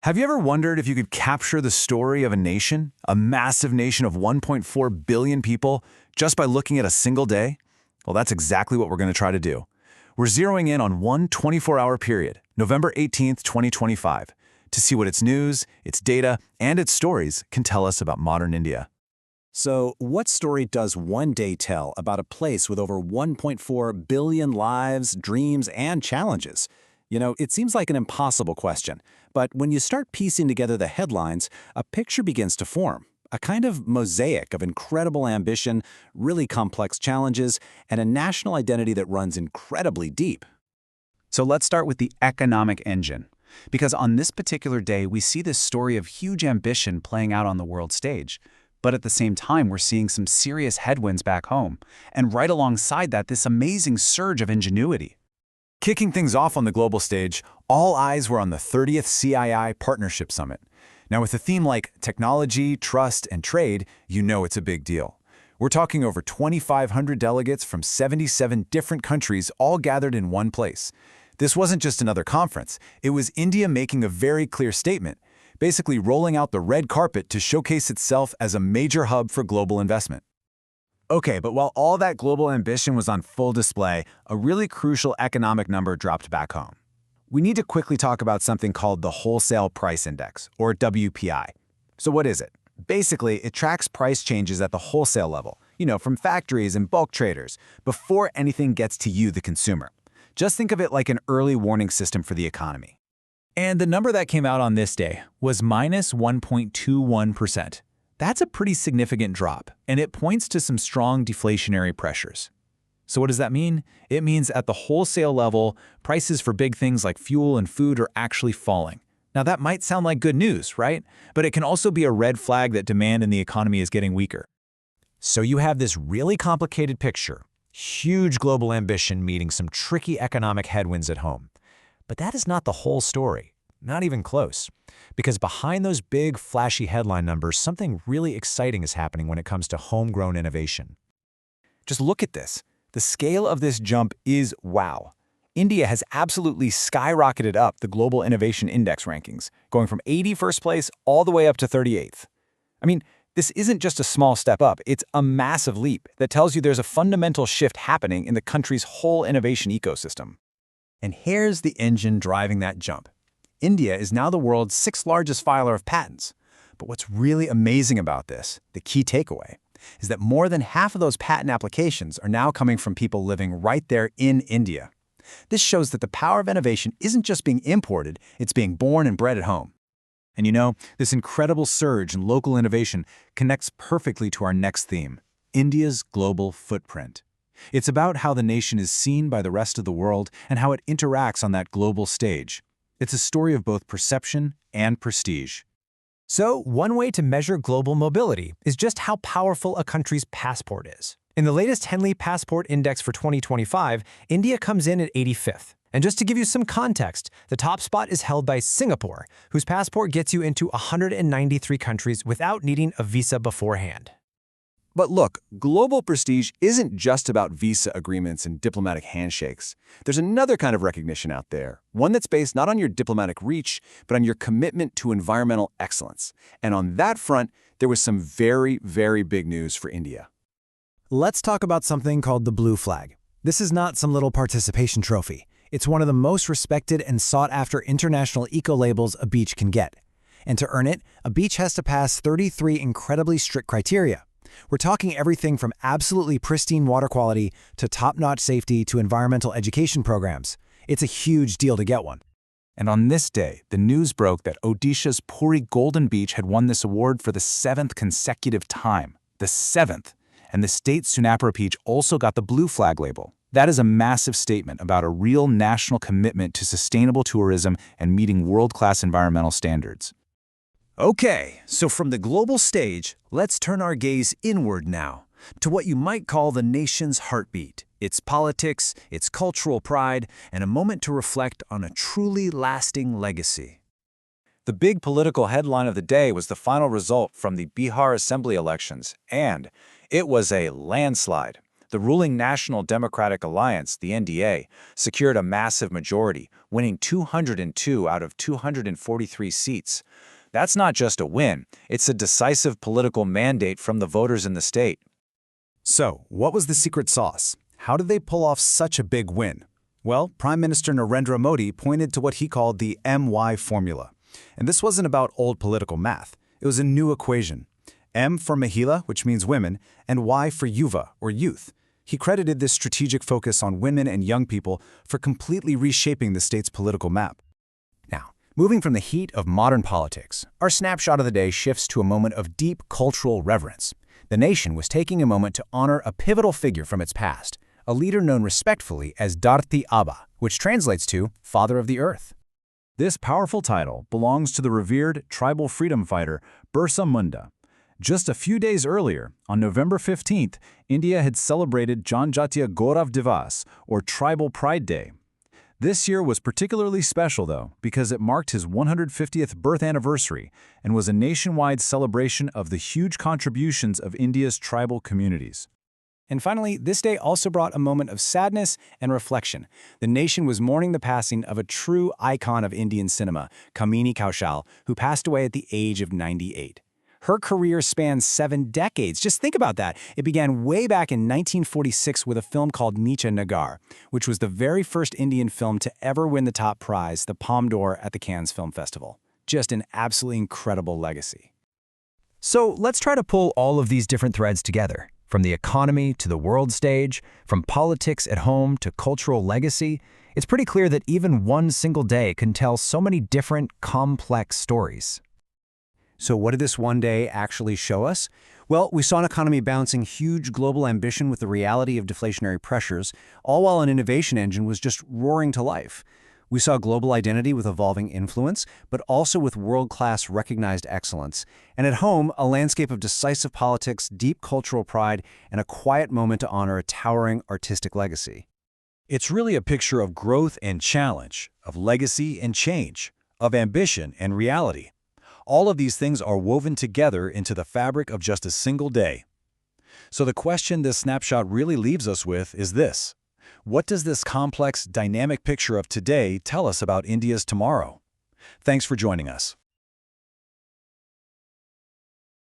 Have you ever wondered if you could capture the story of a nation, a massive nation of 1.4 billion people, just by looking at a single day? Well, that's exactly what we're going to try to do. We're zeroing in on one 24-hour period, November 18th, 2025, to see what its news, its data, and its stories can tell us about modern India. So, what story does one day tell about a place with over 1.4 billion lives, dreams, and challenges? It seems like an impossible question, but when you start piecing together the headlines, a picture begins to form. A kind of mosaic of incredible ambition, really complex challenges, and a national identity that runs incredibly deep. So let's start with the economic engine. Because on this particular day, we see this story of huge ambition playing out on the world stage. But at the same time, we're seeing some serious headwinds back home. And right alongside that, this amazing surge of ingenuity. Kicking things off on the global stage, all eyes were on the 30th CII Partnership Summit. Now, with a theme like technology, trust, and trade, you know it's a big deal. We're talking over 2,500 delegates from 77 different countries all gathered in one place. This wasn't just another conference. It was India making a very clear statement, basically rolling out the red carpet to showcase itself as a major hub for global investment. Okay, but while all that global ambition was on full display, a really crucial economic number dropped back home. We need to quickly talk about something called the Wholesale Price Index, or WPI. So what is it? Basically, it tracks price changes at the wholesale level, from factories and bulk traders, before anything gets to you, the consumer. Just think of it like an early warning system for the economy. And the number that came out on this day was minus 1.21%. That's a pretty significant drop, and it points to some strong deflationary pressures. So what does that mean? It means at the wholesale level, prices for big things like fuel and food are actually falling. Now that might sound like good news, right? But it can also be a red flag that demand in the economy is getting weaker. So you have this really complicated picture, huge global ambition meeting some tricky economic headwinds at home. But that is not the whole story, not even close. Because behind those big, flashy headline numbers, something really exciting is happening when it comes to homegrown innovation. Just look at this. The scale of this jump is wow. India has absolutely skyrocketed up the Global Innovation Index rankings, going from 81st place all the way up to 38th. I mean, this isn't just a small step up, it's a massive leap that tells you there's a fundamental shift happening in the country's whole innovation ecosystem. And here's the engine driving that jump. India is now the world's sixth largest filer of patents. But what's really amazing about this, the key takeaway, is that more than half of those patent applications are now coming from people living right there in India. This shows that the power of innovation isn't just being imported, it's being born and bred at home. And this incredible surge in local innovation connects perfectly to our next theme, India's global footprint. It's about how the nation is seen by the rest of the world and how it interacts on that global stage. It's a story of both perception and prestige. So, one way to measure global mobility is just how powerful a country's passport is. In the latest Henley Passport Index for 2025, India comes in at 85th. And just to give you some context, the top spot is held by Singapore, whose passport gets you into 193 countries without needing a visa beforehand. But look, global prestige isn't just about visa agreements and diplomatic handshakes. There's another kind of recognition out there, one that's based not on your diplomatic reach, but on your commitment to environmental excellence. And on that front, there was some very, very big news for India. Let's talk about something called the Blue Flag. This is not some little participation trophy. It's one of the most respected and sought-after international eco-labels a beach can get. And to earn it, a beach has to pass 33 incredibly strict criteria. We're talking everything from absolutely pristine water quality to top-notch safety to environmental education programs. It's a huge deal to get one. And on this day, the news broke that Odisha's Puri Golden Beach had won this award for the 7th consecutive time. The 7th. And the state Sunapura Beach also got the Blue Flag label. That is a massive statement about a real national commitment to sustainable tourism and meeting world-class environmental standards. Okay, so from the global stage, let's turn our gaze inward now, to what you might call the nation's heartbeat, its politics, its cultural pride, and a moment to reflect on a truly lasting legacy. The big political headline of the day was the final result from the Bihar Assembly elections, and it was a landslide. The ruling National Democratic Alliance, the NDA, secured a massive majority, winning 202 out of 243 seats. That's not just a win, it's a decisive political mandate from the voters in the state. So, what was the secret sauce? How did they pull off such a big win? Well, Prime Minister Narendra Modi pointed to what he called the MY formula. And this wasn't about old political math. It was a new equation. M for Mahila, which means women, and Y for Yuva, or youth. He credited this strategic focus on women and young people for completely reshaping the state's political map. Now, moving from the heat of modern politics, our snapshot of the day shifts to a moment of deep cultural reverence. The nation was taking a moment to honor a pivotal figure from its past, a leader known respectfully as Dharti Abba, which translates to Father of the Earth. This powerful title belongs to the revered tribal freedom fighter Birsa Munda. Just a few days earlier, on November 15th, India had celebrated Janjatiya Gaurav Divas, or Tribal Pride Day. This year was particularly special, though, because it marked his 150th birth anniversary and was a nationwide celebration of the huge contributions of India's tribal communities. And finally, this day also brought a moment of sadness and reflection. The nation was mourning the passing of a true icon of Indian cinema, Kamini Kaushal, who passed away at the age of 98. Her career spans 7 decades. Just think about that. It began way back in 1946 with a film called Neecha Nagar, which was the very first Indian film to ever win the top prize, the Palme d'Or at the Cannes Film Festival. Just an absolutely incredible legacy. So let's try to pull all of these different threads together. From the economy to the world stage, from politics at home to cultural legacy, it's pretty clear that even one single day can tell so many different, complex stories. So what did this one day actually show us? Well, we saw an economy balancing huge global ambition with the reality of deflationary pressures, all while an innovation engine was just roaring to life. We saw global identity with evolving influence, but also with world-class recognized excellence. And at home, a landscape of decisive politics, deep cultural pride, and a quiet moment to honor a towering artistic legacy. It's really a picture of growth and challenge, of legacy and change, of ambition and reality. All of these things are woven together into the fabric of just a single day. So the question this snapshot really leaves us with is this: what does this complex, dynamic picture of today tell us about India's tomorrow? Thanks for joining us.